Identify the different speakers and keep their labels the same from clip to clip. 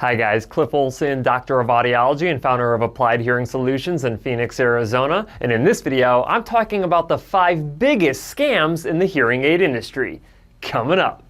Speaker 1: Hi guys, Cliff Olson, Doctor of Audiology and founder of Applied Hearing Solutions in Phoenix, Arizona. And in this video, I'm talking about the 5 biggest scams in the hearing aid industry. Coming up.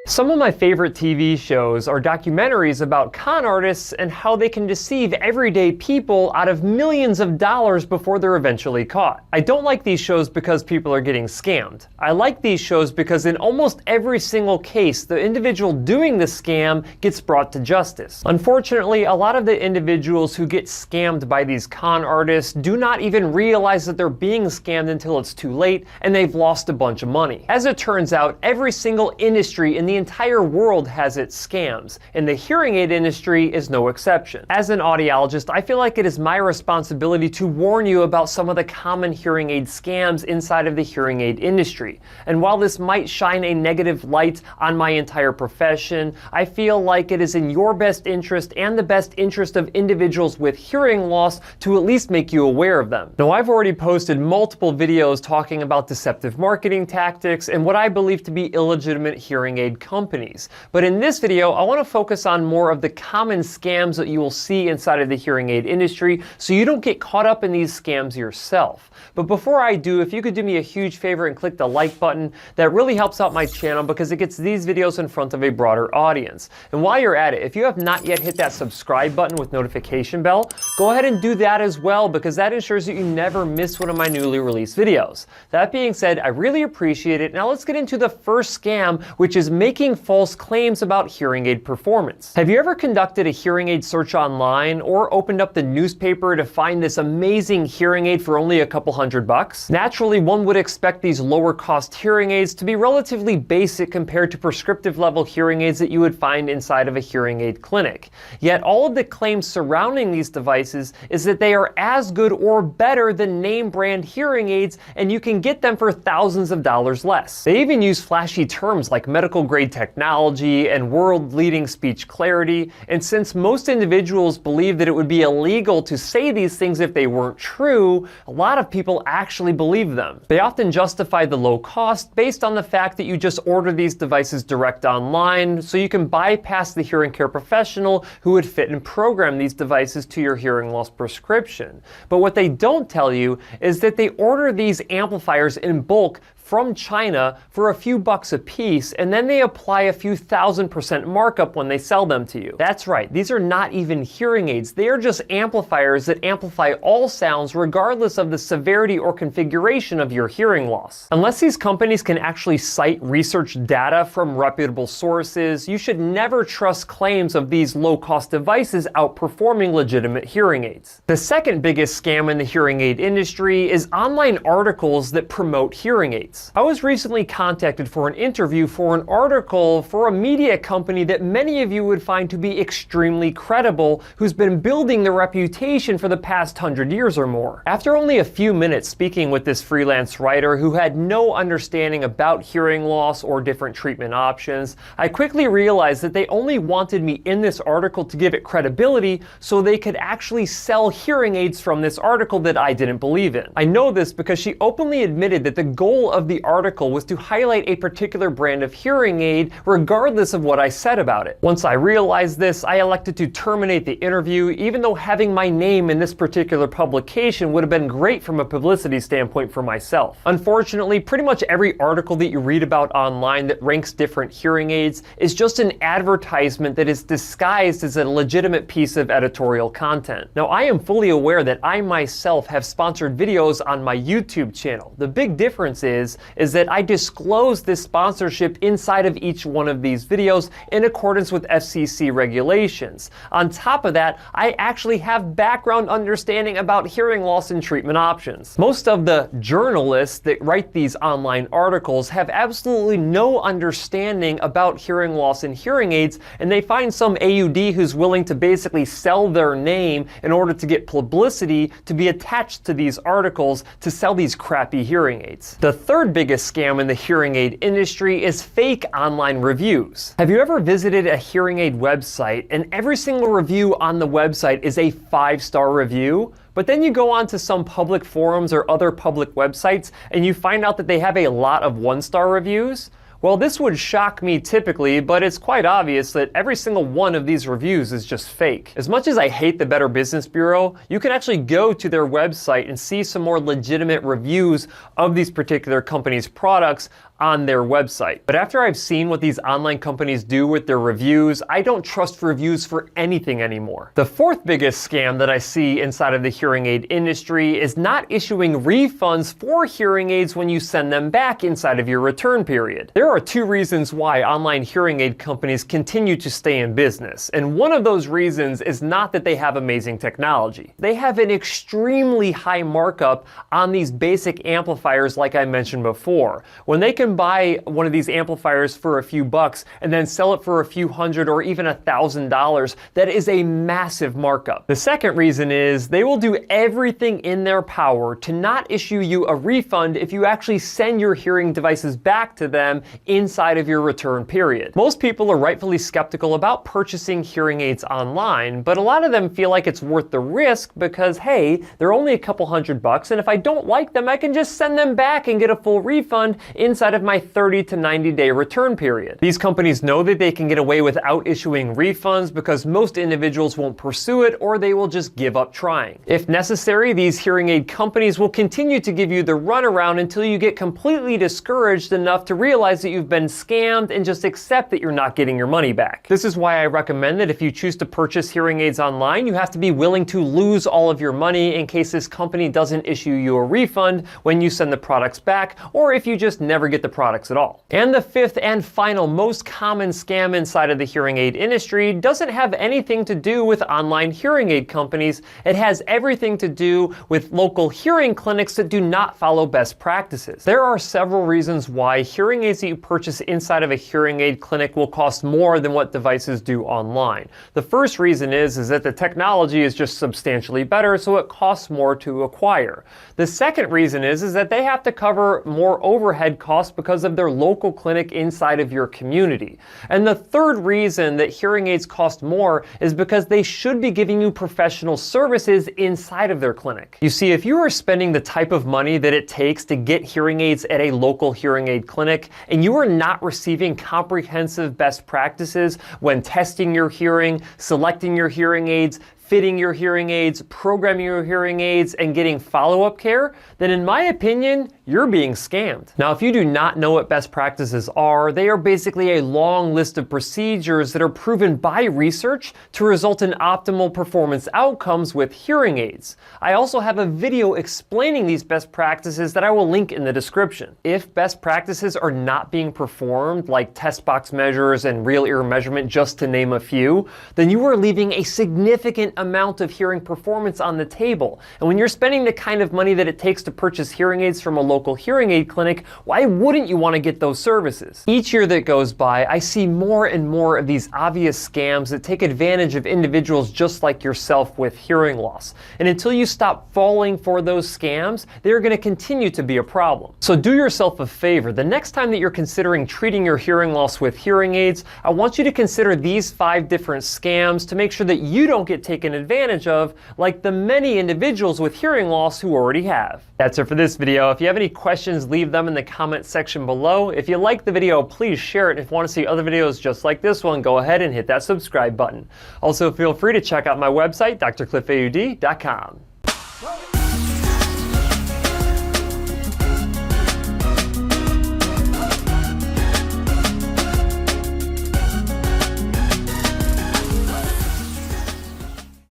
Speaker 1: Some of my favorite TV shows are documentaries about con artists and how they can deceive everyday people out of millions of dollars before they're eventually caught. I don't like these shows because people are getting scammed. I like these shows because in almost every single case, the individual doing the scam gets brought to justice. Unfortunately, a lot of the individuals who get scammed by these con artists do not even realize that they're being scammed until it's too late and they've lost a bunch of money. As it turns out, every single industry in the entire world has its scams, and the hearing aid industry is no exception. As an audiologist, I feel like it is my responsibility to warn you about some of the common hearing aid scams inside of the hearing aid industry. And while this might shine a negative light on my entire profession, I feel like it is in your best interest and the best interest of individuals with hearing loss to at least make you aware of them. Now, I've already posted multiple videos talking about deceptive marketing tactics and what I believe to be illegitimate hearing aid companies. But in this video, I want to focus on more of the common scams that you will see inside of the hearing aid industry so you don't get caught up in these scams yourself. But before I do, if you could do me a huge favor and click the like button, that really helps out my channel because it gets these videos in front of a broader audience. And while you're at it, if you have not yet hit that subscribe button with notification bell, go ahead and do that as well because that ensures that you never miss one of my newly released videos. That being said, I really appreciate it. Now let's get into the first scam, which is making false claims about hearing aid performance. Have you ever conducted a hearing aid search online or opened up the newspaper to find this amazing hearing aid for only a couple $100? Naturally, one would expect these lower cost hearing aids to be relatively basic compared to prescriptive level hearing aids that you would find inside of a hearing aid clinic. Yet all of the claims surrounding these devices is that they are as good or better than name brand hearing aids, and you can get them for thousands of dollars less. They even use flashy terms like medical grade technology and world-leading speech clarity, and since most individuals believe that it would be illegal to say these things if they weren't true, a lot of people actually believe them. They often justify the low cost based on the fact that you just order these devices direct online, so you can bypass the hearing care professional who would fit and program these devices to your hearing loss prescription. But what they don't tell you is that they order these amplifiers in bulk from China for a few bucks a piece, and then they apply a few 1000% markup when they sell them to you. That's right, these are not even hearing aids. They are just amplifiers that amplify all sounds regardless of the severity or configuration of your hearing loss. Unless these companies can actually cite research data from reputable sources, you should never trust claims of these low-cost devices outperforming legitimate hearing aids. The second biggest scam in the hearing aid industry is online articles that promote hearing aids. I was recently contacted for an interview for an article for a media company that many of you would find to be extremely credible, who's been building their reputation for the past 100 years or more. After only a few minutes speaking with this freelance writer who had no understanding about hearing loss or different treatment options, I quickly realized that they only wanted me in this article to give it credibility so they could actually sell hearing aids from this article that I didn't believe in. I know this because she openly admitted that the goal of the article was to highlight a particular brand of hearing aid regardless of what I said about it. Once I realized this, I elected to terminate the interview, even though having my name in this particular publication would have been great from a publicity standpoint for myself. Unfortunately, pretty much every article that you read about online that ranks different hearing aids is just an advertisement that is disguised as a legitimate piece of editorial content. Now, I am fully aware that I myself have sponsored videos on my YouTube channel. The big difference is that I disclose this sponsorship inside of each one of these videos in accordance with FCC regulations. On top of that, I actually have background understanding about hearing loss and treatment options. Most of the journalists that write these online articles have absolutely no understanding about hearing loss and hearing aids, and they find some AUD who's willing to basically sell their name in order to get publicity to be attached to these articles to sell these crappy hearing aids. The third third biggest scam in the hearing aid industry is fake online reviews. Have you ever visited a hearing aid website and every single review on the website is a 5-star review? But then you go on to some public forums or other public websites and you find out that they have a lot of 1-star reviews? Well, this would shock me typically, but it's quite obvious that every single one of these reviews is just fake. As much as I hate the Better Business Bureau, you can actually go to their website and see some more legitimate reviews of these particular companies' products on their website. But after I've seen what these online companies do with their reviews, I don't trust reviews for anything anymore. The fourth biggest scam that I see inside of the hearing aid industry is not issuing refunds for hearing aids when you send them back inside of your return period. There are two reasons why online hearing aid companies continue to stay in business, and one of those reasons is not that they have amazing technology. They have an extremely high markup on these basic amplifiers like I mentioned before. When they can buy one of these amplifiers for a few bucks and then sell it for a few hundred or even $1,000, that is a massive markup. The second reason is they will do everything in their power to not issue you a refund if you actually send your hearing devices back to them inside of your return period. Most people are rightfully skeptical about purchasing hearing aids online, but a lot of them feel like it's worth the risk because, hey, they're only a couple $100, and if I don't like them, I can just send them back and get a full refund inside of my 30 to 90 day return period. These companies know that they can get away without issuing refunds because most individuals won't pursue it or they will just give up trying. If necessary, these hearing aid companies will continue to give you the runaround until you get completely discouraged enough to realize that you've been scammed and just accept that you're not getting your money back. This is why I recommend that if you choose to purchase hearing aids online, you have to be willing to lose all of your money in case this company doesn't issue you a refund when you send the products back, or if you just never get the products at all. And the fifth and final most common scam inside of the hearing aid industry doesn't have anything to do with online hearing aid companies. It has everything to do with local hearing clinics that do not follow best practices. There are several reasons why hearing aids that you purchase inside of a hearing aid clinic will cost more than what devices do online. The first reason is that the technology is just substantially better, so it costs more to acquire. The second reason is that they have to cover more overhead costs because of their local clinic inside of your community. And the third reason that hearing aids cost more is because they should be giving you professional services inside of their clinic. You see, if you are spending the type of money that it takes to get hearing aids at a local hearing aid clinic and you are not receiving comprehensive best practices when testing your hearing, selecting your hearing aids, fitting your hearing aids, programming your hearing aids, and getting follow-up care, then in my opinion, you're being scammed. Now, if you do not know what best practices are, they are basically a long list of procedures that are proven by research to result in optimal performance outcomes with hearing aids. I also have a video explaining these best practices that I will link in the description. If best practices are not being performed, like test box measures and real ear measurement, just to name a few, then you are leaving a significant amount of hearing performance on the table. And when you're spending the kind of money that it takes to purchase hearing aids from a local hearing aid clinic, why wouldn't you want to get those services? Each year that goes by, I see more and more of these obvious scams that take advantage of individuals just like yourself with hearing loss. And until you stop falling for those scams, they're going to continue to be a problem. So do yourself a favor. The next time that you're considering treating your hearing loss with hearing aids, I want you to consider these 5 different scams to make sure that you don't get taken advantage of like the many individuals with hearing loss who already have. That's it for this video. If you have any questions, leave them in the comment section below. If you like the video, please share it. If you want to see other videos just like this one, go ahead and hit that subscribe button. Also, feel free to check out my website, drcliffaud.com.